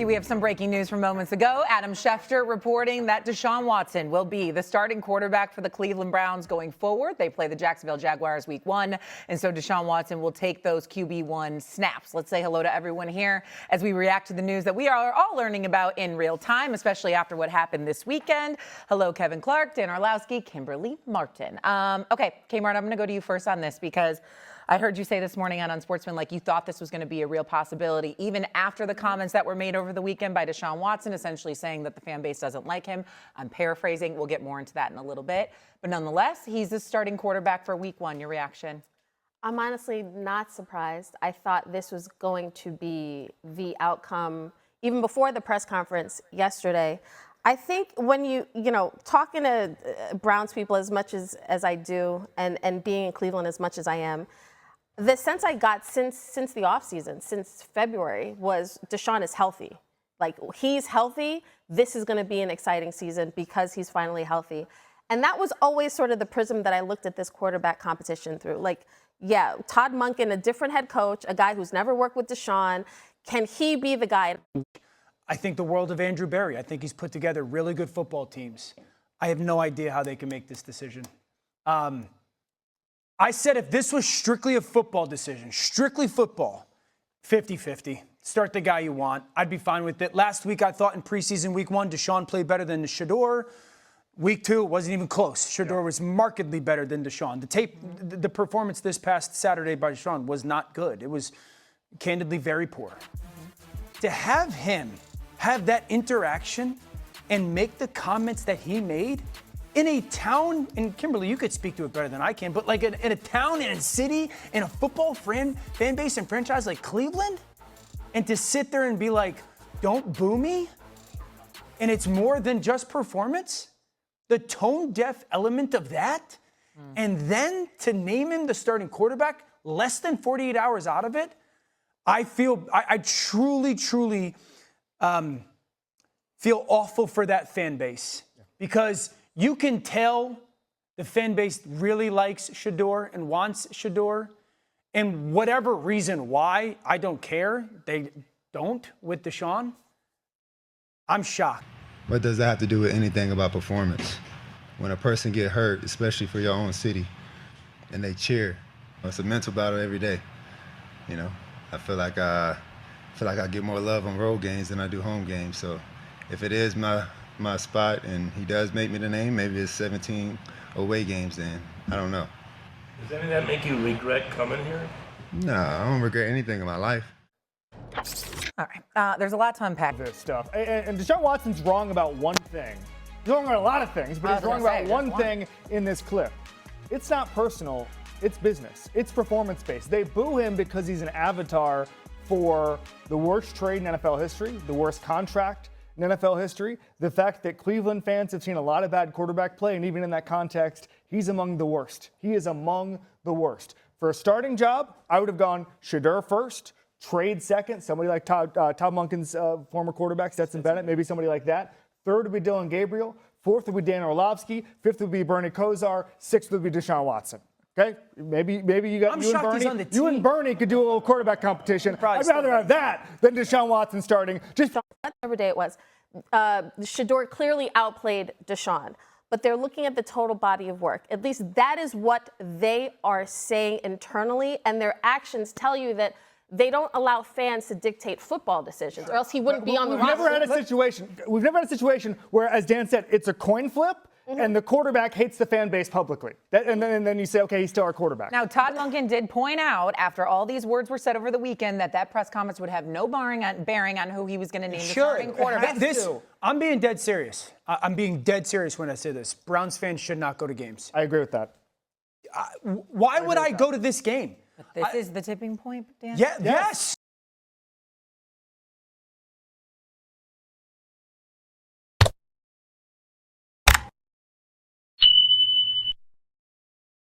We have some breaking news from moments ago. Adam Schefter reporting that Deshaun Watson will be the starting quarterback for the Cleveland Browns going forward. They play the Jacksonville Jaguars week 1, and so Deshaun Watson will take those QB1 snaps. Let's say hello to everyone here as we react to the news that we are all learning about in real time, especially after what happened this weekend. Hello, Kevin Clark, Dan Orlowski, Kimberly Martin. Okay, Kmart, I'm going to go to you first on this because I heard you say this morning on Unsportsman, like you thought this was going to be a real possibility, even after the comments that were made over the weekend by Deshaun Watson, essentially saying that the fan base doesn't like him. I'm paraphrasing. We'll get more into that in a little bit. But nonetheless, he's the starting quarterback for week 1. Your reaction? I'm honestly not surprised. I thought this was going to be the outcome even before the press conference yesterday. I think when you talking to Browns people as much as I do and being in Cleveland as much as I am, the sense I got since the offseason, since February, was Deshaun is healthy. Like, he's healthy. This is going to be an exciting season because he's finally healthy. And that was always sort of the prism that I looked at this quarterback competition through. Like, yeah, Todd Monken, a different head coach, a guy who's never worked with Deshaun. Can he be the guy? I think the world of Andrew Berry. I think he's put together really good football teams. I have no idea how they can make this decision. I said if this was strictly a football decision, strictly football, 50-50. Start the guy you want. I'd be fine with it. Last week, I thought in preseason week 1, Deshaun played better than Shedeur. Week 2, it wasn't even close. Shedeur was markedly better than Deshaun. The performance this past Saturday by Deshaun was not good. It was candidly very poor. To have him have that interaction and make the comments that he made in a town, and Kimberly, you could speak to it better than I can, but like in a town, in a city, in a football fan base and franchise like Cleveland, and to sit there and be like, don't boo me, and it's more than just performance, the tone-deaf element of that, and then to name him the starting quarterback less than 48 hours out of it, I truly feel awful for that fan base because you can tell the fan base really likes Shedeur and wants Shedeur, and whatever reason why, I don't care. They don't with Deshaun. I'm shocked. What does that have to do with anything about performance? When a person get hurt, especially for your own city, and they cheer, it's a mental battle every day. You know, I feel like I get more love on road games than I do home games. So if it is my spot and he does make me the name, maybe it's 17 away games then. I don't know. Does any of that make you regret coming here? No, I don't regret anything in my life. All right. There's a lot to unpack. This stuff. And Deshaun Watson's wrong about one thing. He's wrong about a lot of things, but he's wrong about one thing in this clip. It's not personal. It's business. It's performance-based. They boo him because he's an avatar for the worst trade in NFL history, the worst contract in NFL history, the fact that Cleveland fans have seen a lot of bad quarterback play, and even in that context, he's among the worst. He is among the worst. For a starting job, I would have gone Shedeur first, trade second, somebody like Todd Monken's former quarterback, Stetson Bennett, maybe somebody like that. Third would be Dylan Gabriel. Fourth would be Dan Orlovsky. Fifth would be Bernie Kosar. Sixth would be Deshaun Watson. Okay, maybe you got you and Bernie. You and Bernie could do a little quarterback competition. I'd rather have that than Deshaun Watson starting. Whatever day it was, Shedeur clearly outplayed Deshaun, but they're looking at the total body of work. At least that is what they are saying internally, and their actions tell you that they don't allow fans to dictate football decisions, or else he wouldn't be on the roster. We've never had a situation where, as Dan said, it's a coin flip. And the quarterback hates the fan base publicly. And then you say, okay, he's still our quarterback. Now, Todd Monken did point out, after all these words were said over the weekend, that press conference would have no bearing on who he was going to name the starting quarterback. I'm being dead serious. I'm being dead serious when I say this. Browns fans should not go to games. I agree with that. Why would I go to this game? But this is the tipping point, Dan? Yeah, yes.